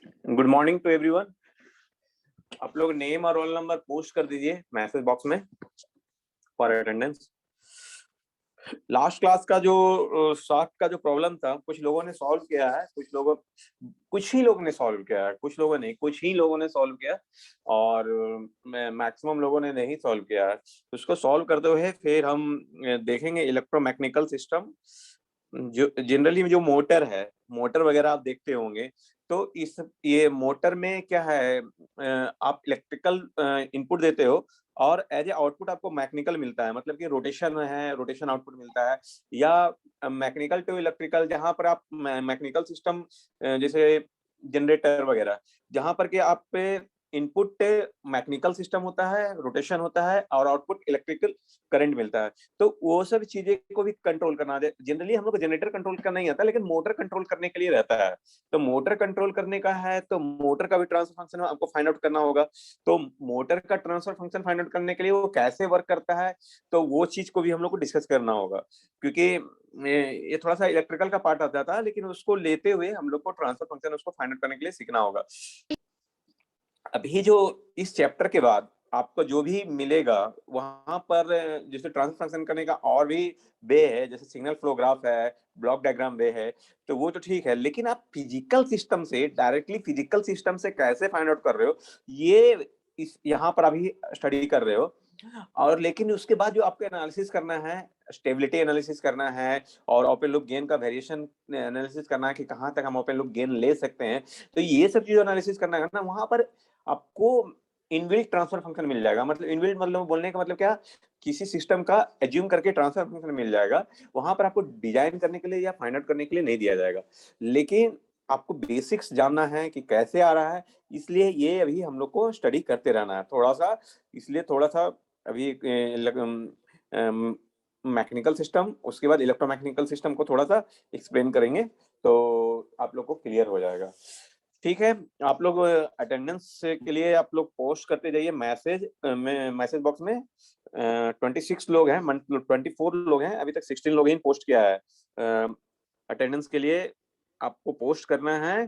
Good morning to everyone. आप लोग name और रोल नंबर पोस्ट कर दीजिए मैसेज बॉक्स में फॉर अटेंडेंस। लास्ट क्लास का जो शॉर्ट का जो प्रॉब्लम था, कुछ लोगों ने सॉल्व किया है, कुछ ही लोगों ने सॉल्व किया है, कुछ लोगों नहीं, कुछ ही लोगों ने सॉल्व किया और मैक्सिमम लोगों ने नहीं सॉल्व किया है। तो उसको सॉल्व करते हुए फिर हम देखेंगे इलेक्ट्रोमैकेनिकल सिस्टम। जो जनरली जो मोटर वगैरह आप देखते होंगे, तो ये मोटर में क्या है, आप इलेक्ट्रिकल इनपुट देते हो और एज ए आउटपुट आपको मैकेनिकल मिलता है, मतलब कि रोटेशन आउटपुट मिलता है। या मैकेनिकल टू इलेक्ट्रिकल, जहां पर आप मैकेनिकल सिस्टम जैसे जनरेटर वगैरह, जहां पर कि आप पे इनपुट मैकेनिकल सिस्टम होता है, रोटेशन होता है और आउटपुट इलेक्ट्रिकल करंट मिलता है। तो वो सब चीजें को भी कंट्रोल करना है। जनरली हम लोग को जनरेटर कंट्रोल करना नहीं आता, लेकिन मोटर कंट्रोल करने के लिए रहता है। तो मोटर कंट्रोल करने का है तो मोटर का भी ट्रांसफर फंक्शन आपको फाइंड आउट करना होगा। तो मोटर का ट्रांसफर फंक्शन फाइंड आउट करने के लिए वो कैसे वर्क करता है, तो वो चीज को भी हम लोग को डिस्कस करना होगा, क्योंकि ये थोड़ा सा इलेक्ट्रिकल का पार्ट आ जाता है, लेकिन उसको लेते हुए हम लोग को ट्रांसफर फंक्शन उसको फाइंड आउट करने के लिए सीखना होगा। अभी जो इस चैप्टर के बाद आपको जो भी मिलेगा, वहां पर जैसे ट्रांसफर फंक्शन करने का और भी वे है, जैसे सिग्नल फ्लो ग्राफ है, ब्लॉक डायग्राम वे है, तो वो तो ठीक है, लेकिन आप फिजिकल सिस्टम से डायरेक्टली फिजिकल सिस्टम से कैसे फाइंड आउट कर रहे हो, ये इस यहाँ पर अभी स्टडी कर रहे हो। और लेकिन उसके बाद जो आपको एनालिसिस करना है, स्टेबिलिटी एनालिसिस करना है और ओपन लूप गेन का वेरिएशन एनालिसिस करना है कि कहाँ तक हम ओपन लूप गेन ले सकते हैं। तो ये सब चीज एनालिसिस करना है ना, वहां पर आपको इनबिल्ट ट्रांसफर फंक्शन मिल जाएगा। मतलब इनबिल्ट मतलब बोलने का मतलब क्या, किसी सिस्टम का एज्यूम करके ट्रांसफर फंक्शन मिल जाएगा। वहां पर आपको डिजाइन करने के लिए या फाइंड आउट करने के लिए नहीं दिया जाएगा, लेकिन आपको बेसिक्स जानना है कि कैसे आ रहा है। इसलिए ये अभी हम लोग को स्टडी करते रहना है थोड़ा सा। इसलिए थोड़ा सा अभी मैकेनिकल सिस्टम, उसके बाद इलेक्ट्रोमैकेनिकल सिस्टम को थोड़ा सा एक्सप्लेन करेंगे, तो आप लोग को क्लियर हो जाएगा। ठीक है, आप लोग अटेंडेंस के लिए आप लोग पोस्ट करते जाइए मैसेज बॉक्स में। 26 लोग हैं, 24 लोग हैं, अभी तक 16 लोग ही पोस्ट किया है। अटेंडेंस के लिए आपको पोस्ट करना है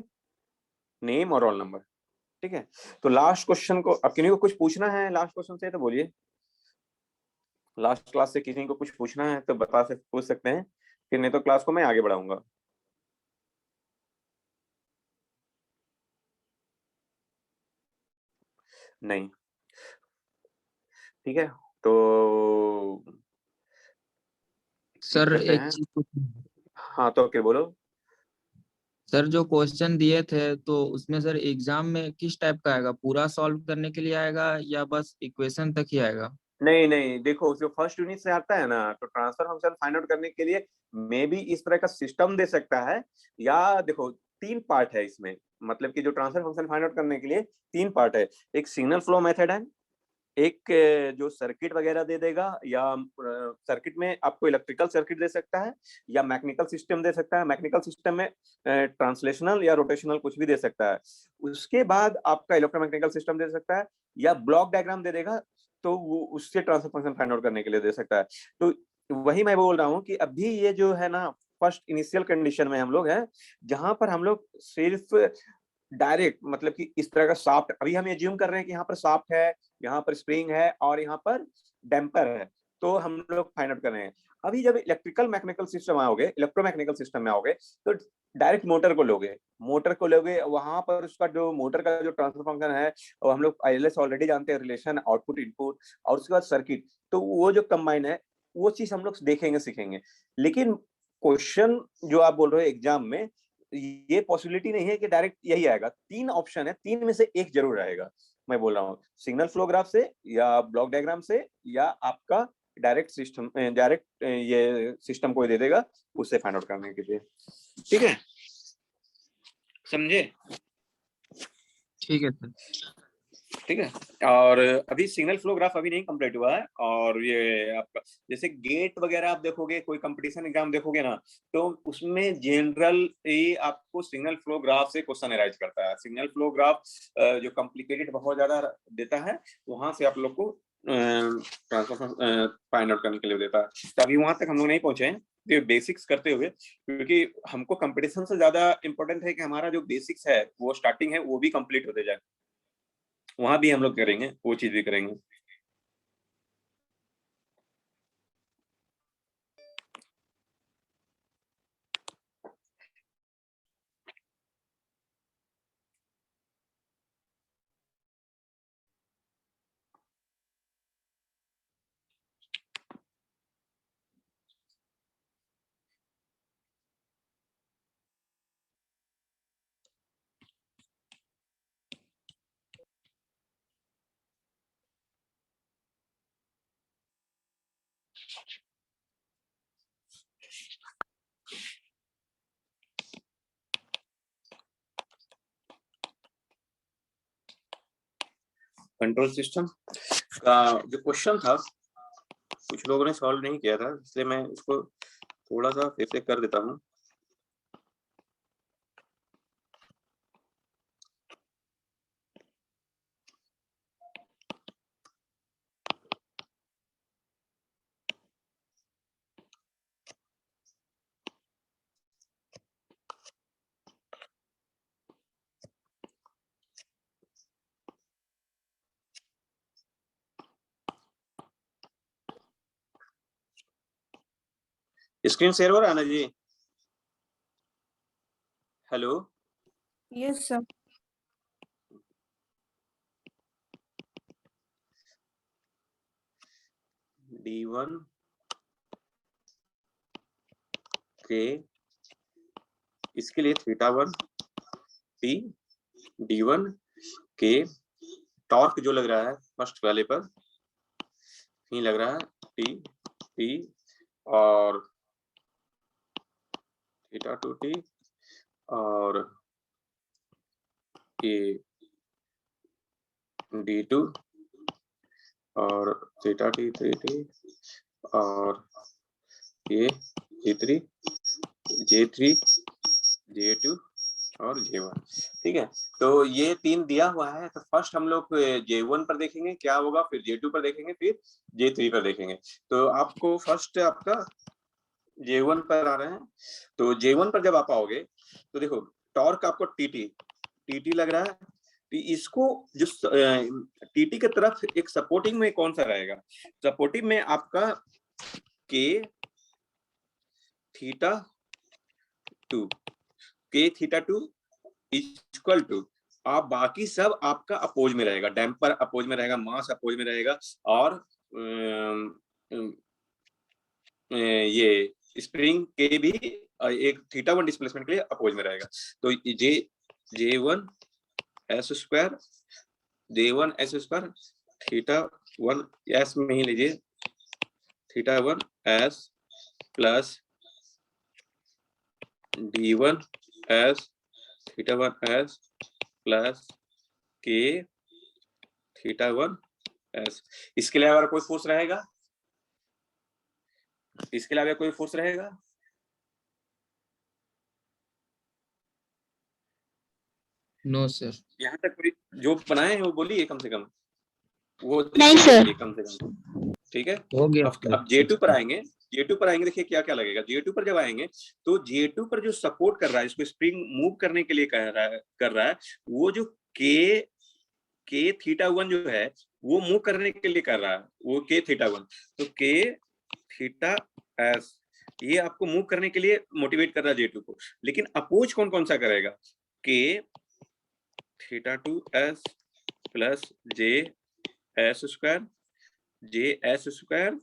नेम और रोल नंबर। ठीक है, तो लास्ट क्वेश्चन को, अब किन्हीं को कुछ पूछना है लास्ट क्वेश्चन से तो बोलिए। लास्ट क्लास से किसी को कुछ पूछना है तो पूछ सकते हैं, फिर नहीं तो क्लास को मैं आगे बढ़ाऊंगा। नहीं, ठीक है, तो ठीक सर करते एक हैं। चीज, हाँ, तो क्या बोलो। सर जो क्वेश्चन दिए थे तो उसमें सर एग्जाम में किस टाइप का आएगा, पूरा सॉल्व करने के लिए आएगा या बस इक्वेशन तक ही आएगा? नहीं नहीं, देखो जो फर्स्ट यूनिट से आता है ना, तो ट्रांसफर फंक्शन फाइंड आउट करने के लिए मे बी इस तरह का सिस्टम दे सकता है। या देखो, तीन पार्ट है इसमें, मतलब कि जो ट्रांसफर फंक्शन फाइंड आउट करने के लिए तीन पार्ट है। एक सिग्नल फ्लो मेथड है, एक जो सर्किट वगैरह दे देगा, या सर्किट में आपको इलेक्ट्रिकल सर्किट दे सकता है, या मैकेनिकल सिस्टम दे सकता है। मैकेनिकल सिस्टम में ट्रांसलेशनल या रोटेशनल कुछ भी दे सकता है। उसके बाद आपका इलेक्ट्रोमैकेनिकल सिस्टम दे सकता है, या ब्लॉक डायग्राम दे देगा, तो वो उससे ट्रांसफर फंक्शन फाइंड आउट करने के लिए दे सकता है। तो वही मैं बोल रहा हूँ कि अभी ये जो है ना, फर्स्ट इनिशियल कंडीशन में हम लोग हैं, जहां पर हम लोग सिर्फ डायरेक्ट, मतलब कि इस तरह का शाफ्ट, अभी हम एज्यूम कर रहे हैं कि यहाँ पर शाफ्ट है, यहाँ पर स्प्रिंग है और यहाँ पर डैम्पर है, तो हम लोग फाइंड आउट कर रहे हैं। अभी जब इलेक्ट्रिकल मैकेनिकल सिस्टम आओगे, इलेक्ट्रोमैकेनिकल सिस्टम में आओगे, तो डायरेक्ट मोटर को लोगे, वहां पर उसका जो मोटर का जो ट्रांसफर फंक्शन है, वो हम लोग आईएलएस ऑलरेडी जानते हैं, रिलेशन आउटपुट इनपुट, और उसके बाद सर्किट। तो वो जो कंबाइन है, वो चीज हम लोग देखेंगे सीखेंगे। लेकिन क्वेश्चन जो आप बोल रहे हो एग्जाम में, ये पॉसिबिलिटी नहीं है कि डायरेक्ट यही आएगा। तीन ऑप्शन है, तीन में से एक जरूर आएगा। मैं बोल रहा हूँ सिग्नल फ्लो ग्राफ से, या ब्लॉक डायग्राम से, या आपका डायरेक्ट ये सिस्टम को दे देगा, उससे फाइंड आउट करने के लिए। ठीक है, समझे? ठीक है सर। ठीक है, और अभी सिग्नल फ्लो ग्राफ अभी नहीं कंप्लीट हुआ है। और ये आपका जैसे गेट वगैरह आप देखोगे, कोई कंपटीशन एग्जाम देखोगे ना, तो उसमें जनरल ही आपको सिग्नल फ्लो ग्राफ से क्वेश्चन अराइज करता है। सिग्नल फ्लो ग्राफ जो कॉम्प्लिकेटेड बहुत ज्यादा देता है, वहां से आप लोग को ट्रांसफर फाइंड आउट करने के लिए देता है। तो अभी वहां तक हम लोग नहीं पहुंचे हैं, ये बेसिक्स करते हुए, क्योंकि हमको कंपटीशन से ज्यादा इंपॉर्टेंट है कि हमारा जो बेसिक्स है वो स्टार्टिंग है वो भी कंप्लीट होते जाए। वहां भी हम लोग करेंगे, वो चीज भी करेंगे। कंट्रोल सिस्टम का जो क्वेश्चन था कुछ लोगों ने सॉल्व नहीं किया था, इसलिए मैं इसको थोड़ा सा फिर से कर देता हूँ। स्क्रीन शेयर हो रहा है ना जी? Hello, yes sir. D1 के इसके लिए θ1 T D1 के टॉर्क जो लग रहा है फर्स्ट वाले पर ही लग रहा है T T और θ2 T और ये D2 और θT 3T और ये J3 J3 J2 और J1। ठीक है, तो ये तीन दिया हुआ है। तो फर्स्ट हम लोग J1 पर देखेंगे क्या होगा, फिर J2 पर देखेंगे, फिर J3 पर देखेंगे। तो आपको फर्स्ट आपका J1 पर आ रहे हैं। तो J1 पर जब आप आओगे तो देखो टॉर्क आपको TT लग रहा है। इसको जो TT की तरफ एक सपोर्टिंग में कौन सा रहेगा? सपोर्टिंग में आपका K θ2 इक्वल टू आप बाकी सब आपका अपोज में रहेगा, डैम्पर अपोज में रहेगा, मास अपोज में रहेगा और ये स्प्रिंग के भी एक θ1 डिस्प्लेसमेंट के लिए अपोज में रहेगा। तो J1 S square J1 S square θ1 S में ही लीजिए θ1 S plus D1 S θ1 S plus K θ1 S। इसके अलावा कोई फोर्स रहेगा? इसके अलावा कोई फोर्स रहेगा? No sir. यहाँ तक कोई जो बनाए हैं वो बोलिए कम से कम, वो नहीं सर। कम से कम। ठीक है, हो गया अब J2 पर आएंगे। J2 पर आएंगे, देखिए क्या क्या लगेगा। J2 पर जब आएंगे तो J2 पर जो सपोर्ट कर रहा है, इसको स्प्रिंग मूव करने के लिए कर रहा है वो जो K θ1 जो है वो मूव करने के लिए कर रहा है, वो K θ1। तो K θ S ये आपको मूव करने के लिए मोटिवेट कर रहा है J2 को। लेकिन अपोज कौन कौन सा करेगा? K θ2 S plus J S square J S square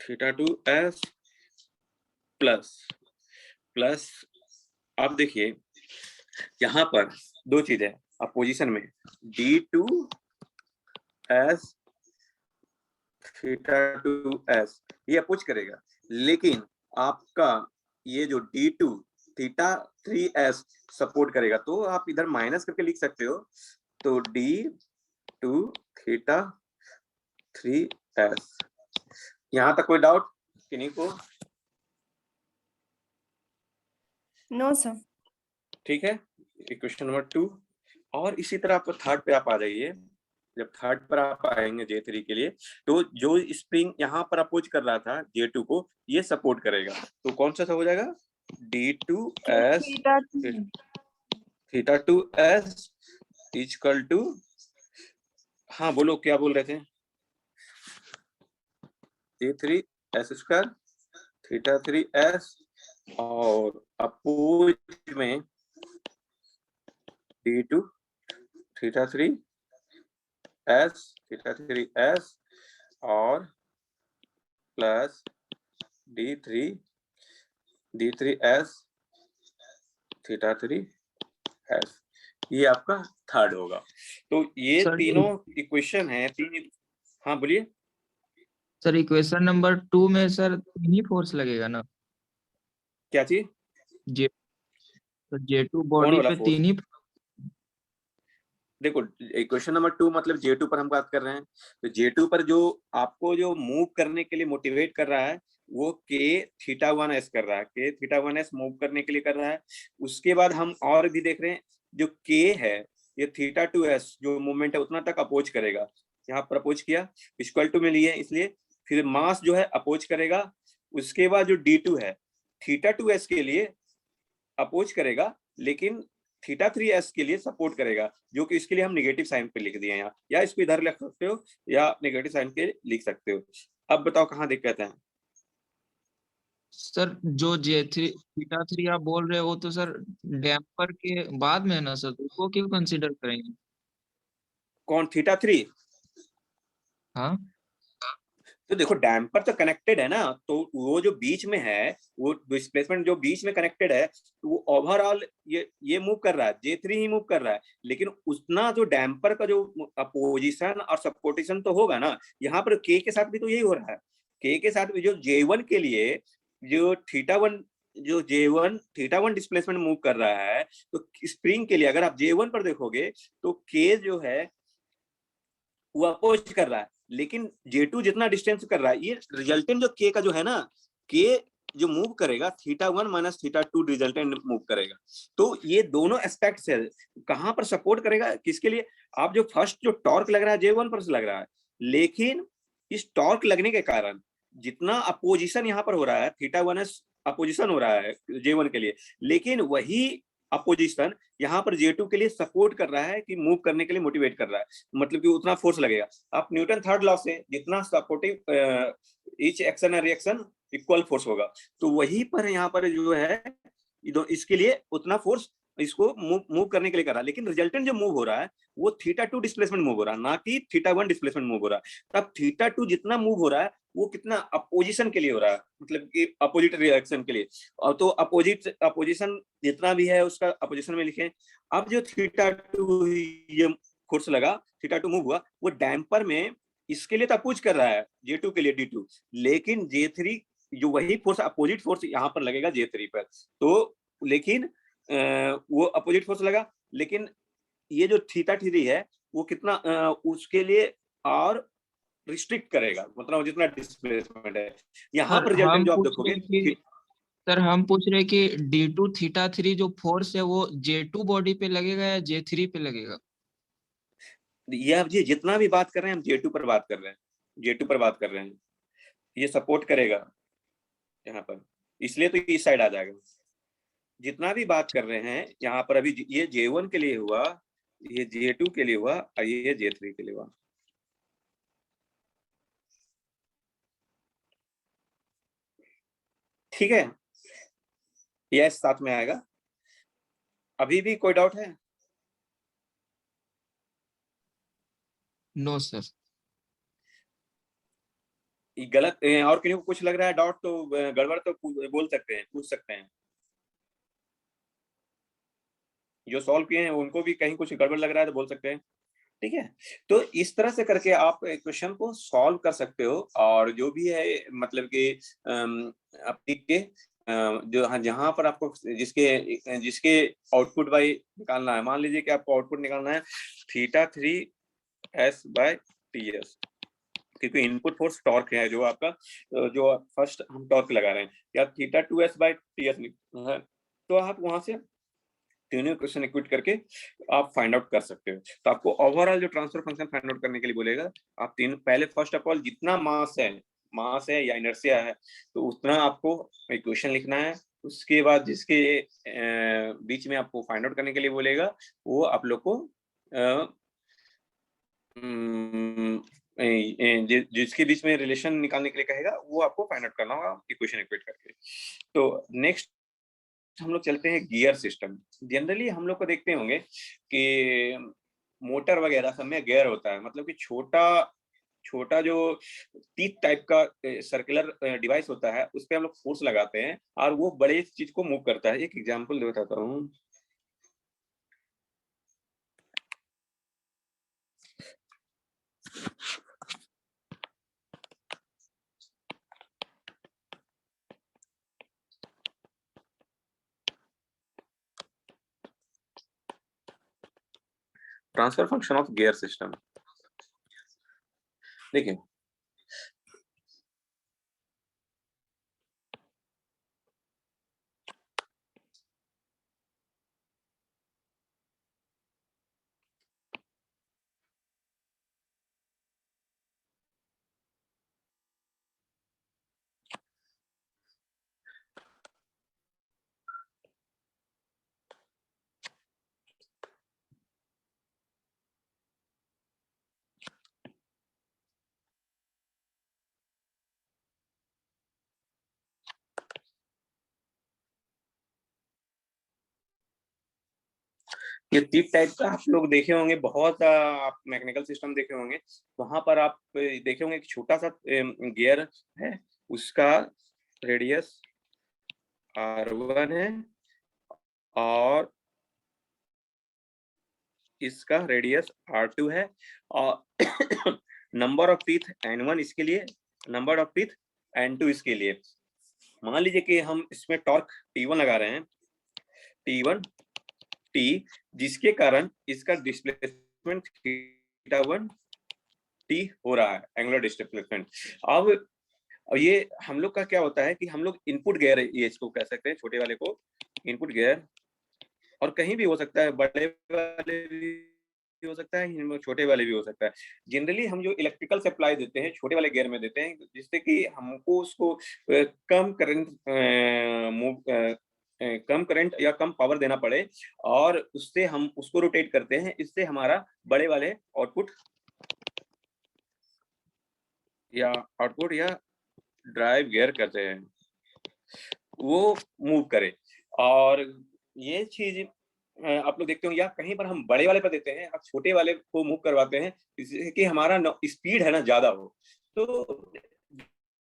θ2 S plus अब देखिए यहां पर दो चीज है अपोजिशन में, D2 S θ2 S ये अपोज करेगा। लेकिन आपका ये जो D2 θ3S सपोर्ट करेगा। तो आप इधर माइनस करके लिख सकते हो, तो D2 θ3S। यहां तक कोई डाउट किन्हीं को? No sir. ठीक है, क्वेश्चन नंबर 2। और इसी तरह आप थर्ड पे आप आ जाइए। जब थर्ड पर आप आएंगे J3 के लिए, तो जो स्प्रिंग यहाँ पर अपोज कर रहा था J2 को, ये सपोर्ट करेगा। तो कौन सा हो जाएगा? D2S theta 2 theta 2S equal to, हाँ बोलो क्या बोल रहे थे? J3S स्क्वायर थीटा 3S और अपोज में D2 theta 3S theta 3S और प्लस D3S थीटा 3S, ये आपका थर्ड होगा। तो ये सर तीनों इक्वेशन है, तीन। हाँ बोलिए। सर इक्वेशन नंबर 2 में सर 3 ही फोर्स लगेगा ना? क्या चीज? जे तो J2 कौन बॉडी वाला पे फोर्स? 3 ही। देखो इक्वेशन नंबर 2 मतलब J2 पर हम बात कर रहे हैं। तो J2 पर जो आपको जो मूव करने के लिए मोटिवेट कर रहा है वो K थीटा 1S कर रहा है, K थीटा 1S मूव करने के लिए कर रहा है। उसके बाद हम और भी देख रहे हैं, जो K है ये थीटा 2S जो मूवमेंट है उतना तक अपोज करेगा। यहाँ पर अपोज किया, इक्वल टू में लिए, इसलिए फिर मास जो है अपोज करेगा। उसके बाद जो D2 है थीटा 2S के लिए अपोज करेगा, लेकिन थीटा 3S के लिए सपोर्ट करेगा, जो कि इसके लिए हम नेगेटिव साइन पे लिख दिए यहाँ, या इसको इधर लिख सकते हो या नेगेटिव साइन के लिख सकते हो। अब बताओ कहाँ दिक्कत है? सर जो J3 थीटा 3 आप बोल रहे हो वो तो सर डैम्पर के बाद में है ना सर, तो उसको क्यों कंसीडर करेंगे? कौन थीटा 3? हाँ तो देखो डैम्पर तो कनेक्टेड है ना, तो वो जो बीच में है, वो डिस्प्लेसमेंट जो बीच में कनेक्टेड है, तो वो ओवरऑल ये मूव कर रहा है, J3 ही मूव कर रहा है, लेकिन उतना जो डैम्पर का जो अपोजिशन और सपोर्टेशन तो होगा ना। यहाँ पर K के साथ भी तो यही हो रहा है। K के साथ भी जो J1 के लिए जो J1 थीटा 1 डिस्प्लेसमेंट मूव कर रहा है, तो स्प्रिंग के लिए अगर आप J1 पर देखोगे तो K जो है वो अपोज कर रहा है, लेकिन J2 जितना डिस्टेंस कर रहा है, ये रिजल्टेंट जो K का जो है ना, K जो मूव करेगा theta 1 minus theta 2 resultant move करेगा। तो ये दोनों एस्पेक्ट्स है, कहां पर सपोर्ट करेगा किसके लिए? आप जो फर्स्ट जो टॉर्क लग रहा है J1 पर से लग रहा है, लेकिन इस टॉर्क लगने के कारण जितना अपोजिशन यहाँ पर हो रहा है, थीटा 1s अपोजिशन हो रहा है J1 के लिए, लेकिन वही अपोजिशन यहाँ पर J2 के लिए सपोर्ट कर रहा है कि मूव करने के लिए मोटिवेट कर रहा है, मतलब कि उतना फोर्स लगेगा। आप न्यूटन थर्ड लॉ से जितना supportive each action and reaction equal force होगा, तो वही पर यहाँ पर जो है इसके लिए उतना फोर्स इसको मूव करने के लिए कर रहा है, लेकिन रिजल्टेंट जो मूव हो रहा है वो थीटा 2 डिस्प्लेसमेंट मूव हो रहा है, ना कि थीटा 1 डिस्प्लेसमेंट मूव हो रहा है। तब थीटा 2 जितना मूव हो रहा है वो कितना अपोजिशन के लिए हो रहा है, मतलब कि अपोजिट रिएक्शन के लिए। और तो अपोजिशन जितना भी है उसका अपोजिशन में लिखें। अब जो थीटा 2 ये फोर्स लगा, थीटा 2 मूव हुआ, वो डैम्पर में इसके लिए तो अपोज कर रहा है J2 के लिए D2, लेकिन J3 जो वही फोर्स अपोजिट फोर्स यहाँ पर लगेगा J3 पर। तो लेकिन वो अपोजिट फोर्स लगा, लेकिन ये जो थीटा 3 है वो कितना उसके लिए और रिस्ट्रिक्ट करेगा, मतलब जितना डिस्प्लेसमेंट है यहाँ सर पर रिजल्टेंट हम जो आप पूछ देखोगे रहे कि सर हम पूछ रहे कि D2 थीटा 3 जो फोर्स है वो J2 बॉडी पे लगेगा या J3 पे लगेगा? ये आप जी जितना भी बात कर रहे हैं हम J2 पर बात कर रहे हैं, J2 पर बात कर रहे हैं, ये सपोर्ट करेगा यहाँ पर, इसलिए तो इस साइड आ जाएगा। जितना भी बात कर रहे हैं यहाँ पर, अभी ये J1 के लिए हुआ, ये J2 के लिए हुआ और ये J3 के लिए हुआ। ठीक है, यस साथ में आएगा। अभी भी कोई डाउट है? No sir. ये गलत और किसी को कुछ लग रहा है डाउट तो गड़बड़ तो बोल सकते हैं, पूछ सकते हैं। जो सॉल्व किए हैं उनको भी कहीं कुछ गड़बड़ लग रहा है तो बोल सकते हैं। ठीक है, तो इस तरह से करके आप क्वेश्चन को सॉल्व कर सकते हो। और जो भी है मतलब कि आपके जो हाँ जहाँ पर आपको जिसके जिसके आउटपुट बाई निकालना है, मान लीजिए कि आपको आउटपुट निकालना है थीटा 3S बाय TS, क्योंकि इनपुट फोर्स टॉर्क है जो आपका, जो फर्स्ट हम टॉर्क लगा रहे हैं, या थीटा 2S बाय TS है, तो आप वहां से तीनों इक्वेशन इक्वेट करके आप फाइंड आउट कर सकते हो। तो आपको ओवरऑल जो ट्रांसफर फंक्शन फाइंड आउट करने के लिए बोलेगा, आप तीन पहले फर्स्ट ऑफ ऑल जितना मास है या इनर्शिया है, तो उतना आपको इक्वेशन लिखना है। उसके बाद जिसके बीच में आपको फाइंड आउट करने के लिए बोलेगा, वो आप लोग को जिसके बीच में रिलेशन निकालने के लिए कहेगा, वो आपको फाइंड आउट करना होगा इक्वेशन इक्वेट करके। तो नेक्स्ट हम लोग चलते हैं गियर सिस्टम। जनरली हम लोग को देखते होंगे कि मोटर वगैरह सब में गियर होता है, मतलब कि छोटा छोटा जो टीथ टाइप का सर्कुलर डिवाइस होता है, उस पे हम लोग फोर्स लगाते हैं और वो बड़े चीज को मूव करता है। एक एग्जांपल बताता हूँ। Transfer function of gear system देखिए, ये टीप टाइप का आप लोग देखे होंगे, बहुत आप मैकेनिकल सिस्टम देखे होंगे, वहां पर आप देखे होंगे कि छोटा सा गियर है, उसका रेडियस R1 है और इसका रेडियस R2 है, और नंबर ऑफ टीथ N1 इसके लिए, नंबर ऑफ टीथ N2 इसके लिए। मान लीजिए कि हम इसमें टॉर्क T1 लगा रहे हैं, T1 T, जिसके कारण इसका डिस्प्लेसमेंट θ1 T हो रहा है, एंगुलर डिस्प्लेसमेंट। अब ये हम लोग का क्या होता है कि हम लोग इनपुट गियर, ये इसको कह सकते हैं, छोटे वाले को इनपुट गियर, और कहीं भी हो सकता है, बड़े वाले भी हो सकता है, छोटे वाले भी हो सकता है। जनरली हम जो इलेक्ट्रिकल सप्लाई देते हैं छोटे वाले गियर में देते हैं, जिससे कि हमको उसको कम करंट कम करंट या कम पावर देना पड़े, और उससे हम उसको रोटेट करते हैं। इससे हमारा बड़े वाले आउटपुट या ड्राइव गियर करते हैं, वो मूव करे। और ये चीज आप लोग देखते हो, या कहीं पर हम बड़े वाले पर देते हैं और छोटे वाले को मूव करवाते हैं, जिससे कि हमारा स्पीड है ना ज्यादा हो। तो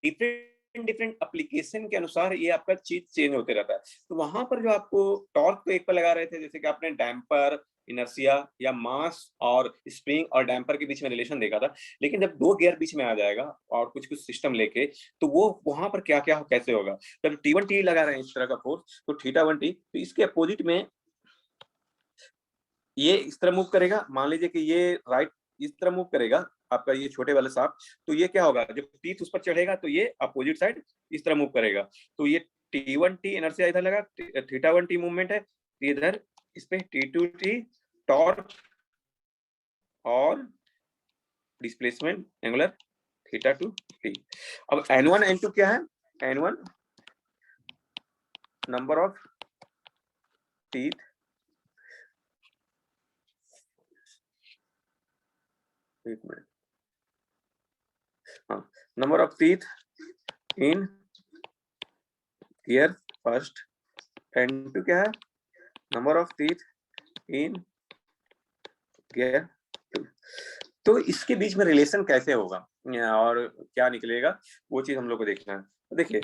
डिफरेंट डिफरेंट एप्लीकेशन के अनुसार ये आपका चीज चेंज होते रहता है। तो वहां पर जो आपको टॉर्क तो एक पर लगा रहे थे, जैसे कि आपने डैम्पर, इनर्शिया या मास और स्प्रिंग और डैम्पर के बीच में रिलेशन देखा था। लेकिन जब दो गियर बीच में आ जाएगा और कुछ कुछ सिस्टम लेके, तो वो वहां पर क्या क्या कैसे होगा। जब T1 T लगा रहे हैं इस तरह का फोर्स, तो θ1 T, तो इसके अपोजिट में ये इस तरह मूव करेगा। मान लीजिए कि ये राइट इस तरह मूव करेगा आपका ये छोटे वाले सांप, तो ये क्या होगा, जब टीथ उस पर चढ़ेगा तो ये अपोजिट साइड इस तरह मूव करेगा। तो ये T1 T इनर्शिया इधर लगा, θ1 T मूवमेंट है, इधर इस पे T2 T टॉर्क और डिस्प्लेसमेंट एंगुलर θ2 T। अब N1 N2 क्या है, N1 नंबर ऑफ टीथ, एक मिनट, हाँ, number of teeth in gear first. N2 क्या है, number of teeth in gear two. तो इसके बीच में रिलेशन कैसे होगा और क्या निकलेगा, वो चीज हम लोग को देखना है। तो देखिए,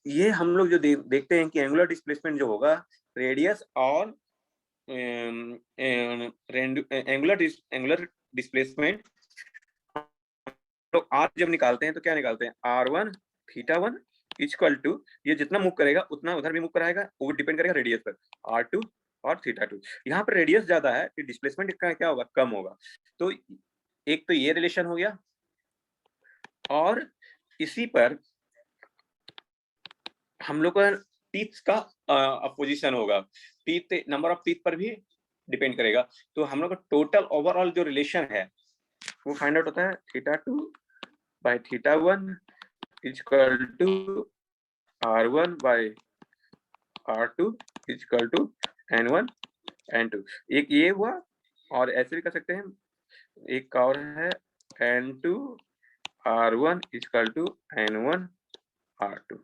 ये हम लोग जो देखते हैं कि एंगुलर डिस्प्लेसमेंट जो होगा, रेडियस और एंगुलर डिस्प्लेसमेंट, तो आर जब निकालते हैं तो क्या निकालते हैं, R1 θ1 इक्वल टू, ये जितना मूव करेगा उतना उधर भी मूव कराएगा, वो डिपेंड करेगा रेडियस पर, R2 और θ2। यहाँ पर रेडियस ज्यादा है कि डिस्प्लेसमेंट का क्या होगा, कम होगा। तो एक तो ये रिलेशन हो गया, और इसी पर हम लोग का टीथ का पोजीशन होगा, टीथ नंबर ऑफ टीथ पर भी डिपेंड करेगा। तो हम लोग का टोटल ओवरऑल जो रिलेशन है वो फाइंड आउट होता है θ2 by θ1 equal to R1 by R2 equal to N1 N2। एक ये हुआ, और ऐसे भी कर सकते हैं, एक और है N2 R1 equal to N1 R2।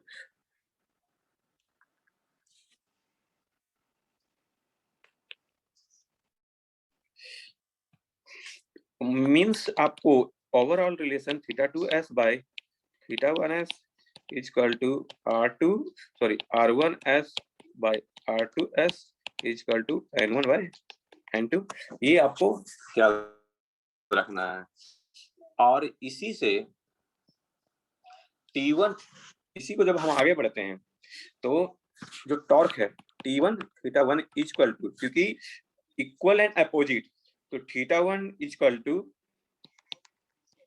Means आपको overall relation θ2s by θ1s equal to R1s by R2s equal to N1 by N2, ये आपको क्या रखना है। और इसी से T1, इसी को जब हम आगे बढ़ते हैं तो जो टॉर्क है T1 θ1 इक्वल टू, क्योंकि इक्वल एंड अपोजिट, तो θ1 इक्वल टू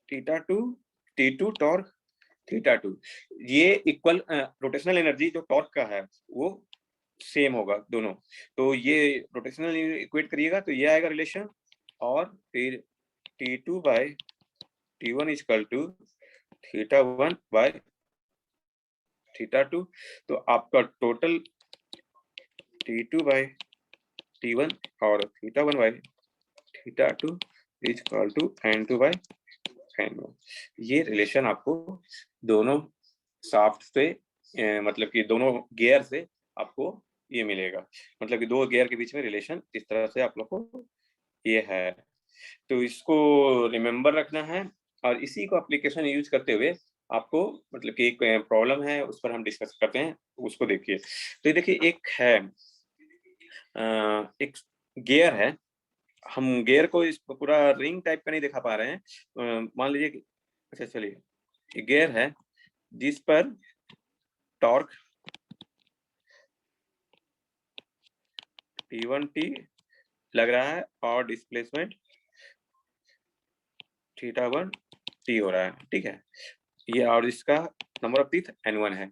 θ2 T2 टॉर्क θ2, ये इक्वल रोटेशनल एनर्जी जो टॉर्क का है वो सेम होगा दोनों। तो ये रोटेशनल इक्वेट करिएगा तो ये आएगा रिलेशन, और फिर T2 bye T1 equal to θ1 bye θ2, तो आपका टोटल T2 बाय T1 और θ1 bye θ2 equal to N2 bye N1। ये रिलेशन आपको दोनों शाफ्ट से मतलब कि दोनों गियर से आपको ये मिलेगा, मतलब कि दो गियर के बीच में रिलेशन इस तरह से आप लोग को ये है। तो इसको रिमेम्बर रखना है, और इसी को एप्लीकेशन यूज करते हुए आपको मतलब कि एक प्रॉब्लम है उस पर हम डिस्कस करते हैं, उसको देखिए। तो ये देखिए एक है एक गियर है, हम गियर को इस पूरा रिंग टाइप का नहीं दिखा पा रहे हैं। मान लीजिए कि अच्छा चलिए गियर है जिस पर टॉर्क T1T लग रहा है और डिस्प्लेसमेंट θ1T हो रहा है, ठीक है। ये और इसका नंबर ऑफ टीथ N1 है,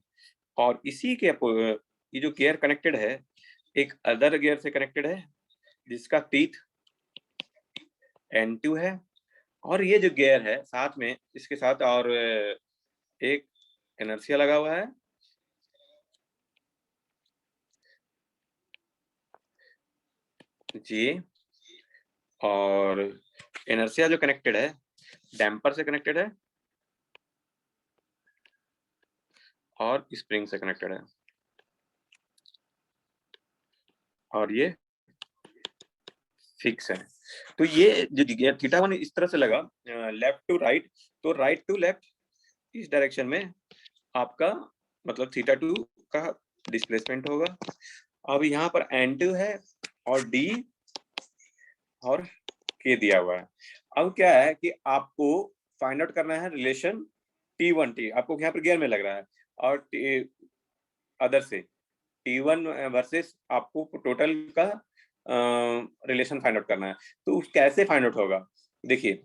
और इसी के ये जो गियर कनेक्टेड है एक अदर गियर से कनेक्टेड है जिसका टीथ N2 है, और ये जो गियर है साथ में इसके साथ और एक इनर्शिया लगा हुआ है, जी, और इनर्शिया जो कनेक्टेड है डैम्पर से कनेक्टेड है और स्प्रिंग से कनेक्टेड है, और ये फिक्स है। तो ये जो गियर θ1 इस तरह से लगा लेफ्ट टू राइट, तो राइट टू लेफ्ट इस डायरेक्शन में आपका मतलब θ2 का डिस्प्लेसमेंट होगा। अब यहाँ पर N2 है और D और K दिया हुआ है। अब क्या है कि आपको फाइंड आउट करना है रिलेशन T1T, आपको यहाँ पर गियर में लग रहा है, और अदर से T1 वर्सेस आपको टोटल का रिलेशन फाइंड आउट करना है। तो कैसे फाइंड आउट होगा, देखिए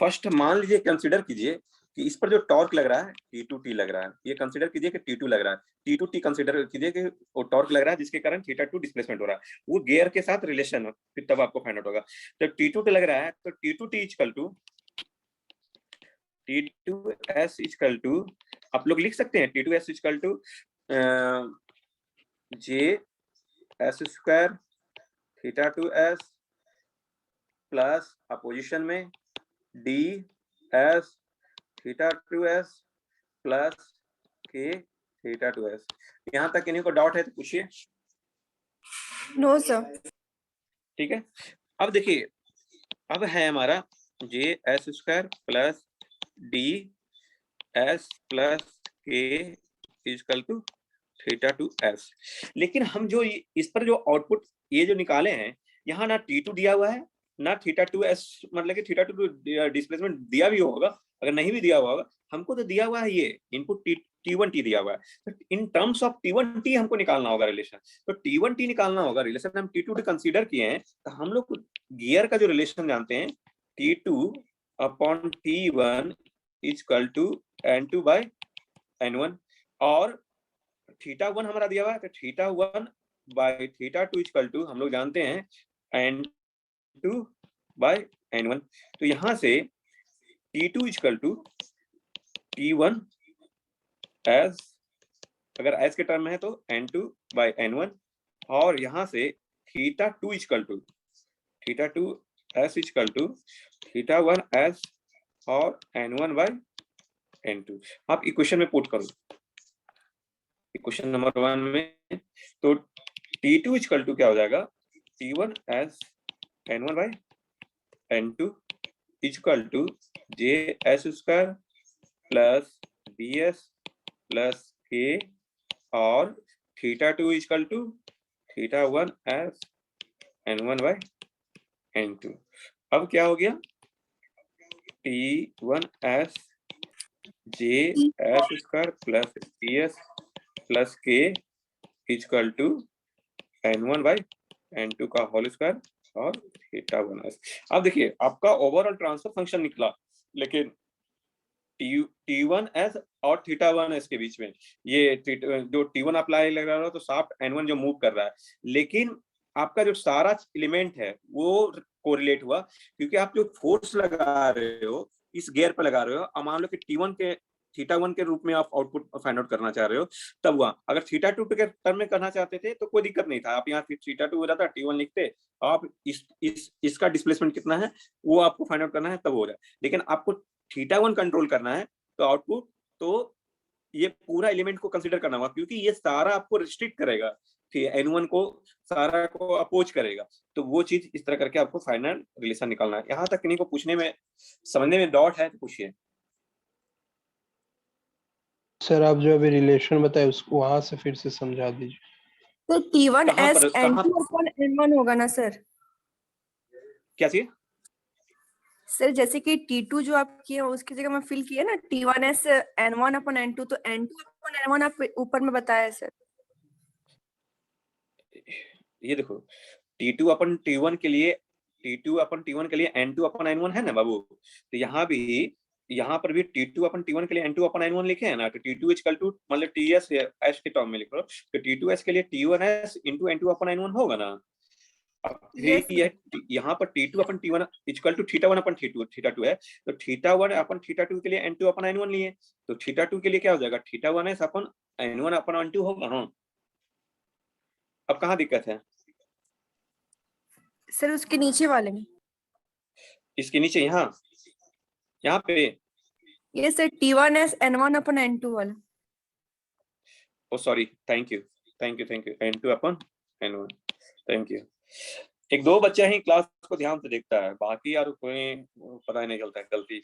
फर्स्ट मान लीजिए कंसीडर कीजिए कि इस पर जो टॉर्क लग रहा है T2T लग रहा है, ये कंसीडर कीजिए कि T2 लग रहा है, T2T कंसीडर कीजिए कि वो टॉर्क लग रहा है जिसके कारण θ2 डिस्प्लेसमेंट हो रहा है, वो गियर के साथ रिलेशन हो, फिर तब आपको फाइंड आउट होगा। जब T2T लग रहा है तो T2T equal to T2S equal to, आप लोग लिख सकते हैं T2S equal to JS square θ2S plus opposition में DS θ2S plus K θ2S। यहाँ तक किन्हीं को डाउट है तो पूछिए। No sir. ठीक है, अब देखिए अब है हमारा JS square plus DS plus K equal to θ2S। लेकिन हम जो इस पर जो आउटपुट ये जो निकाले हैं, यहाँ ना T2 दिया हुआ है ना θ2S, मतलब कि θ2 डिस्प्लेसमेंट दिया भी होगा, अगर नहीं भी दिया हुआ होगा हमको तो दिया हुआ है ये इनपुट T1T दिया हुआ है, तो इन टर्म्स ऑफ T1T हमको निकालना होगा रिलेशन। तो T1T निकालना होगा, रिलेशन हम T2 कंसीडर किए हैं, तो हम लोग गियर का जो रिलेशन जानते हैं T2/T1 इक्वल टू N2/N1, और θ1 हमारा दिया हुआ है, तो θ1/θ2 इक्वल टू हम लोग जानते हैं N2/N1। तो यहां से T2 equal to T1 as, अगर एज के टर्म में है तो N2/N1, और यहां से θ2 equal to S equal to θ1 S और N1/N2। आप इक्वेशन में पुट करो, इक्वेशन नंबर 1 में, तो T2 इक्वल टू क्या हो जाएगा, T1 S N1/N2 equal to JS² plus BS plus K, और θ2 इक्वल टू θ1 एस N1/N2। अब क्या हो गया, T1 S JS² plus BS plus K equal to N1/N2 का होल स्क्वायर और θ1 एस। अब देखिए आपका ओवरऑल ट्रांसफर फंक्शन निकला, लेकिन T1 एस और θ1 एस के बीच में ये जो T1 अप्लाई लग रहा है तो शाफ्ट N1 जो मूव कर रहा है, लेकिन आपका जो सारा एलिमेंट है वो कोरिलेट हुआ, क्योंकि आप जो फोर्स लगा रहे हो इस गियर पर लगा रहे हो, अब मान लो कि θ1 के रूप में आप आउटपुट फाइंड आउट करना चाह रहे हो, तब हुआ। अगर θ2 के टर्म में करना चाहते थे तो कोई दिक्कत नहीं था, आप यहाँ θ2 हो जाता, T1 लिखते, आप इसका डिस्प्लेसमेंट कितना है वो आपको फाइंड आउट करना है, तब हो जाए। लेकिन आपको θ1 कंट्रोल करना है, तो आउटपुट तो ये पूरा एलिमेंट को कंसीडर करना होगा, क्योंकि ये सारा आपको रिस्ट्रिक्ट करेगा, N1 को सारा को अपोज करेगा। तो वो चीज इस तरह करके आपको फाइनल रिलेशन निकालना है। यहाँ तक किन्हीं को पूछने में समझने में डाउट है तो पूछिए। सर आप जो अभी रिलेशन बताए उसको वहां से फिर से समझा दीजिए। तो T1 कहाँ S पर N2/N1 होगा ना सर? क्या चाहिए? सर जैसे कि T2 जो आप किए उसकी जगह में फिल किया ना T1 S N1/N2, तो N2/N1 आप ऊपर में बताया है सर। ये देखो T2/T1 के लिए N2/N1 है ना बाबू, तो यहाँ पर भी T2/T1 के लिए N2/N1 लिखे हैं ना, तो T2 इक्वल टू मतलब TS एस के टर्म में लिख लो, तो T2S के लिए T1S इंटू N2/N1 होगा ना। अब Yes, ये यहाँ पर T2/T1 इक्वल टू θ1/θ2 है, तो θ1/θ2 के लिए N2/N1 लिए, तो θ2 के लिए क्या हो जाएगा, θ1S/N1/N2 होगा। हाँ, अब कहाँ दिक्कत है? सर उसके नीचे वाले में, इसके नीचे यहाँ पे ये सर T1 S N1/N2 वाला। Oh sorry, thank you N2/N1, thank you. एक दो बच्चे ही क्लास को ध्यान से देखता है, बाकी यार कोई पता ही नहीं चलता है, गलती।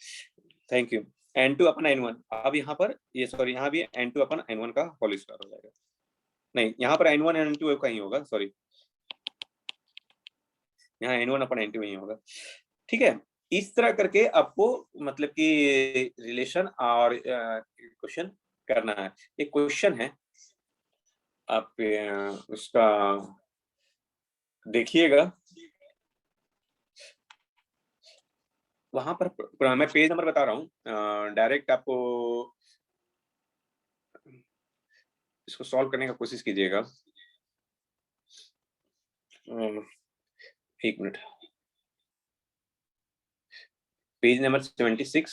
Thank you. N2/N1, अब यहाँ पर ये सॉरी, यहाँ भी N2/N1 का होल स्क्वायर हो जाएगा, नहीं यहाँ पर N1 N2 का ही होगा, सॉरी यहाँ N1/N2 ही होगा। ठीक है, इस तरह करके आपको मतलब कि रिलेशन और क्वेश्चन करना है। एक क्वेश्चन है, आप उसका देखिएगा, वहां पर मैं पेज नंबर बता रहा हूँ, डायरेक्ट आपको इसको सॉल्व करने का कोशिश कीजिएगा। एक मिनट, पेज नंबर 76,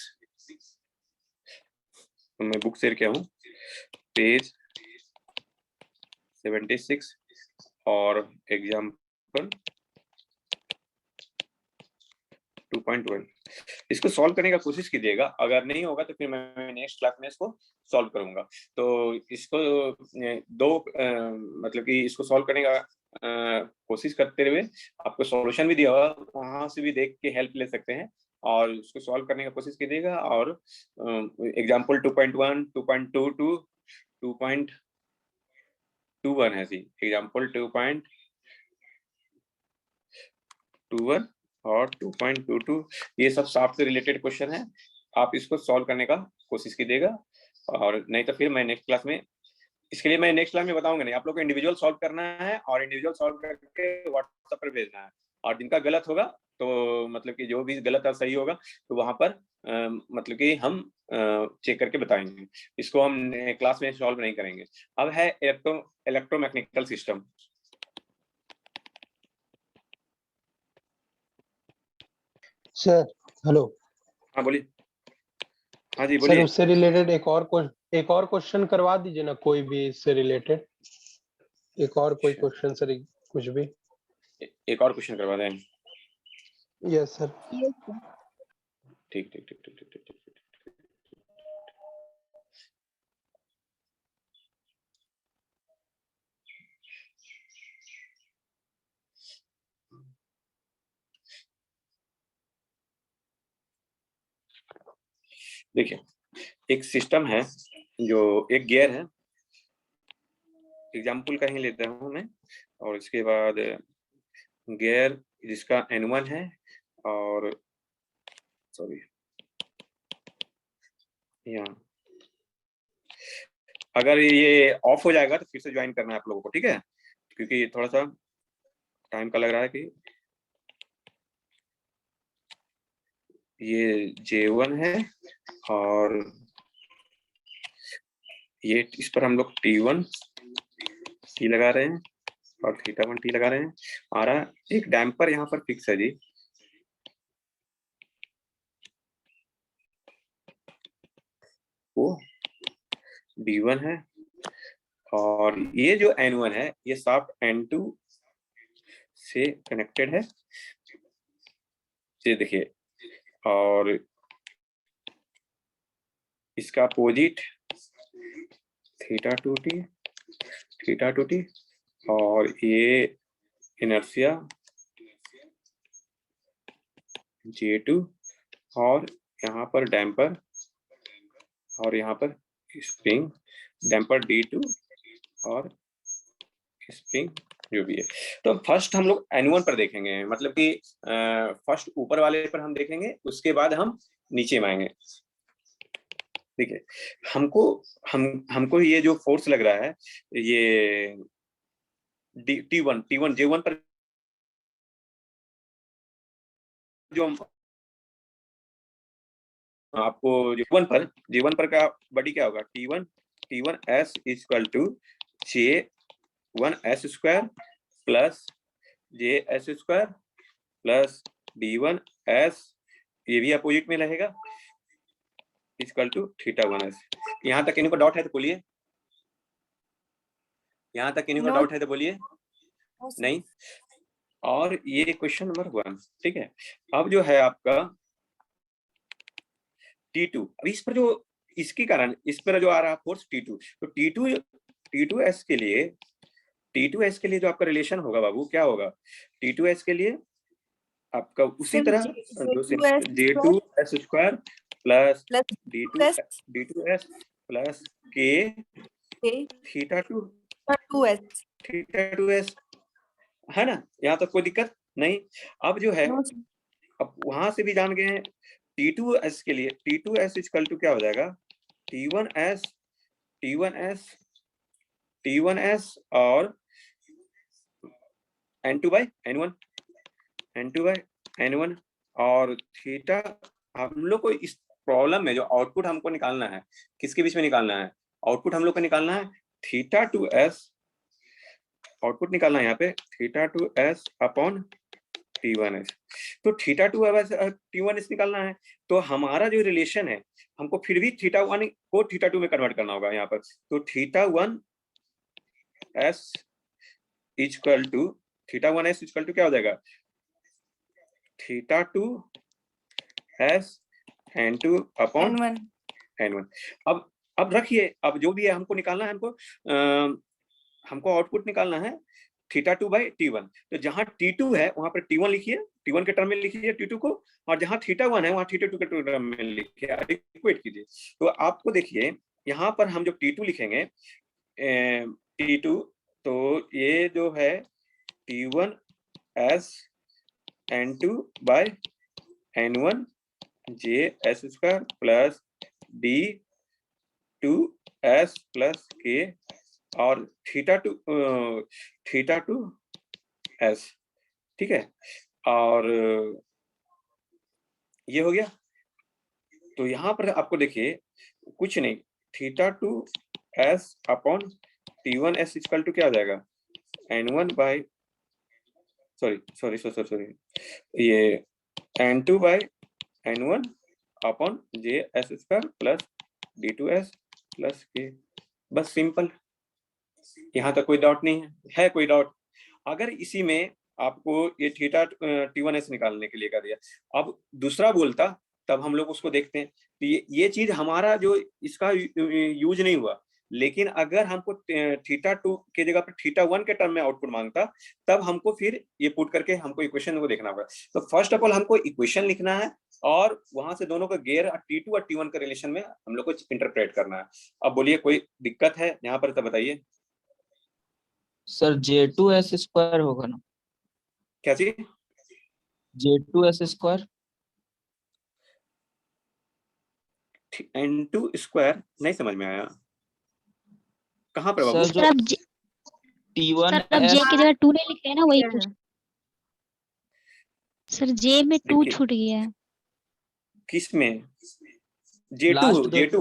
मैं बुक शेयर किया हूँ, पेज 76 और एग्जाम्पल 2.1 इसको सॉल्व करने का कोशिश कीजिएगा। अगर नहीं होगा तो फिर मैं नेक्स्ट क्लास में इसको सॉल्व करूंगा। तो इसको मतलब कि इसको सॉल्व करने का कोशिश करते हुए आपको सॉल्यूशन भी दिया होगा, वहां से भी देख के हेल्प ले सकते हैं और उसको सॉल्व करने का कोशिश कीजिएगा। और एग्जाम्पल 2.1, 2.22, 2.21 है जी, एग्जाम्पल 2.21 और 2.22 ये सब सॉफ्ट से रिलेटेड क्वेश्चन है। आप इसको सॉल्व करने का कोशिश कीजिएगा, और नहीं तो फिर मैं नेक्स्ट क्लास में, इसके लिए मैं नेक्स्ट क्लास में बताऊंगा नहीं, आप लोग को इंडिविजुअल सॉल्व करना है और इंडिविजुअल सॉल्व करके व्हाट्सएप पर भेजना है, और जिनका गलत होगा तो मतलब कि जो भी गलत और सही होगा तो वहां पर मतलब कि हम चेक करके बताएंगे, इसको हम क्लास में सॉल्व नहीं करेंगे। अब है इलेक्ट्रोमैग्नेटिकल सिस्टम। Sir hello. हाँ बोलिए। हाँ जी सर बोलिए। उससे रिलेटेड एक और क्वेश्चन करवा दीजिए ना, कोई भी इससे रिलेटेड एक और कोई क्वेश्चन सर, कुछ भी। एक और क्वेश्चन करवा दें। Yes sir. ठीक ठीक ठीक ठीक ठीक ठीक ठीक। देखिए एक सिस्टम है, जो एक गियर है, एग्जाम्पल कहीं लेता हूँ मैं, और इसके बाद गियर जिसका N1 है, और सॉरी यहाँ अगर ये ऑफ हो जाएगा तो फिर से ज्वाइन करना है आप लोगों को, ठीक है, क्योंकि ये थोड़ा सा टाइम का लग रहा है कि ये J1 है, और ये इस पर हम लोग T1 T लगा रहे हैं और θ1 T लगा रहे हैं। हमारा एक डैम्पर यहाँ पर फिक्स है जी, वो D1 है, और ये जो N1 है ये शाफ्ट N2 से कनेक्टेड है, ये देखिए, और इसका अपोजिट θ2T, और ये इनर्शिया J2, और यहाँ पर डैम्पर, और यहाँ पर स्प्रिंग, डैम्पर D2 और स्प्रिंग जो भी है। तो फर्स्ट हम लोग N1 पर देखेंगे, मतलब कि फर्स्ट ऊपर वाले पर हम देखेंगे, उसके बाद हम नीचे में आएंगे। ठीक है, हमको ये जो फोर्स लग रहा है, ये T1 J1 पर जो आपको J1 पर का बॉडी क्या होगा, T1 S equal to J1 S square plus JS square plus D1 S, ये भी अपोजिट में रहेगा, इक्वल टू θ1S। यहाँ तक इनको डाउट है तो बोलिए, यहाँ तक इनको डाउट है तो बोलिए। नहीं, और ये क्वेश्चन नंबर 1, ठीक है। अब जो है आपका T2, अब इस पर जो इसके कारण इस पर जो आ रहा फोर्स T2, तो T2S के लिए जो आपका रिलेशन होगा बाबू, क्या होगा, T2S के लिए आपका उसी तरह J2S square plus D2S plus K θ2S, है ना, यहाँ तक कोई दिक्कत नहीं। अब जो है, अब वहां से भी जान गए हैं T2S के लिए, T2S इक्वल टू क्या हो जाएगा, T1S और N2/N1 और थीटा। हम लोग को इस प्रॉब्लम में जो आउटपुट हमको निकालना है, किसके बीच में निकालना है, आउटपुट हम लोग को निकालना है θ2S, आउटपुट निकालना है यहाँ पे θ2S अपॉन T1S। तो θ2S T1S निकालना है, तो हमारा जो रिलेशन है, हमको फिर भी θ1 को θ2 में कन्वर्ट करना होगा यहाँ पर, तो θ1S इक्वल टू क्या हो जाएगा, θ2S N2 अपॉन N1। अब रखिए, अब जो भी है हमको निकालना है, हमको आउटपुट निकालना है θ2/T1, तो जहां T2 है वहां पर T1 लिखिए, T1 के टर्म में लिखिए T2 को, और जहां θ1 है वहां θ2 के टर्म में लिखिए, इक्वेट कीजिए। तो आपको देखिए यहाँ पर हम जो T2 लिखेंगे, T2, तो ये जो है T1S N2/N1 J S square plus D two S plus K और थीटा टू एस, ठीक है। और ये हो गया। तो यहाँ पर आपको देखिए कुछ नहीं, theta two S upon T1 S equal to क्या आ जाएगा, N1 बाई सॉरी ये N2 by N1 upon J S square plus D2S plus K. बस सिंपल, यहाँ तक कोई डाउट नहीं है कोई डाउट? अगर इसी में आपको ये थीटा T1S निकालने के लिए कर दिया, अब दूसरा बोलता तब हम लोग उसको देखते हैं। तो ये चीज हमारा जो इसका यूज नहीं हुआ, लेकिन अगर हमको थीटा 2 के जगह पर थीटा 1 के टर्म में आउटपुट मांगता, तब हमको फिर ये पुट करके हमको इक्वेशन को देखना होगा। तो फर्स्ट ऑफ ऑल हमको इक्वेशन लिखना है और वहां से दोनों का गेयर T2 और T1 के रिलेशन में हम लोग को इंटरप्रेट करना है। अब बोलिए कोई दिक्कत है यहाँ पर तो बताइए। सर J2S स्क्वायर होगा ना? क्या चीज? J2S स्क्वायर N2 स्क्वायर नहीं समझ में आया, कहाँ पर सर बाबू? जो सर अब T1S जे की जगह 2 नहीं लिख रहे हैं ना, वही क्या पूछ। है? सर जे में 2 देखिए। छूट गया है। किस में? J2 लास्ट दो J2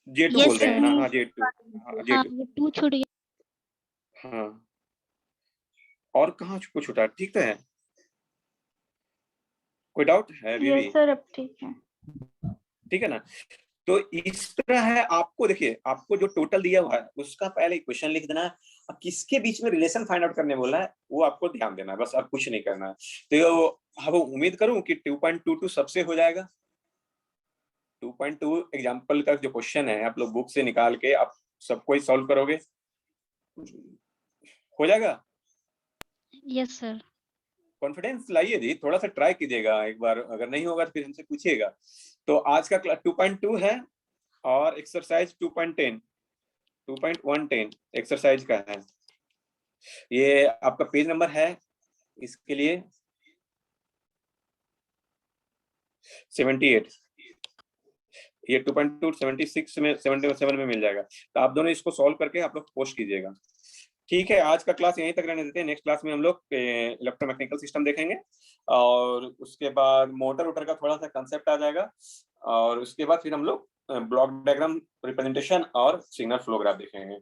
J2 Yes, बोल रहे हैं ना? sir. हाँ J2, हाँ हाँ J2, वो 2 छूट गया। हाँ। और कहाँ कुछ छूटा? ठीक तो है, कोई डाउट है अभी भी? सर अब ठीक है। ठीक है ना? तो इस तरह है, आपको देखिए आपको जो टोटल दिया हुआ है उसका पहले इक्वेशन लिख देना है। अब किसके बीच में रिलेशन फाइंड आउट करने बोला है वो आपको ध्यान देना है, बस अब कुछ नहीं करना है। तो अब उम्मीद करूं कि 2.22 सबसे हो जाएगा। 2.2 एग्जाम्पल का जो क्वेश्चन है आप लोग बुक से निकाल के आप सबको ही सॉल्व करोगे, हो जाएगा। Yes sir. कॉन्फिडेंस लाइए जी, थोड़ा सा ट्राई कीजिएगा एक बार, अगर नहीं होगा तो फिर हमसे पूछिएगा। तो आज का 2.2 है और एक्सरसाइज 2.10 एक्सरसाइज का है। ये आपका पेज नंबर है इसके लिए 78। ये 2.2 76 में 77 में मिल जाएगा। तो आप दोनों इसको सॉल्व करके आप लोग पोस्ट कीजिएगा। ठीक है, आज का क्लास यहीं तक रहने देते हैं। नेक्स्ट क्लास में हम लोग इलेक्ट्रोमैकेनिकल सिस्टम देखेंगे और उसके बाद मोटर वोटर का थोड़ा सा कंसेप्ट आ जाएगा और उसके बाद फिर हम लोग ब्लॉक डायग्राम रिप्रेजेंटेशन और सिग्नल फ्लो ग्राफ देखेंगे।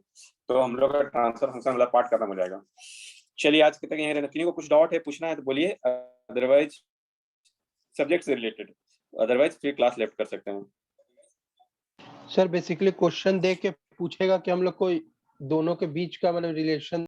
तो हम लोग का ट्रांसफर फंक्शन वाला पार्ट खत्म हो जाएगा। चलिए आज के तक यहीं रहना। किसी को कुछ डाउट है पूछना है तो बोलिए, अदरवाइज सब्जेक्ट से रिलेटेड, अदरवाइज फिर क्लास लेफ्ट कर सकते हैं। सर बेसिकली क्वेश्चन दे के पूछेगा कि हम लोग को दोनों के बीच का मतलब रिलेशन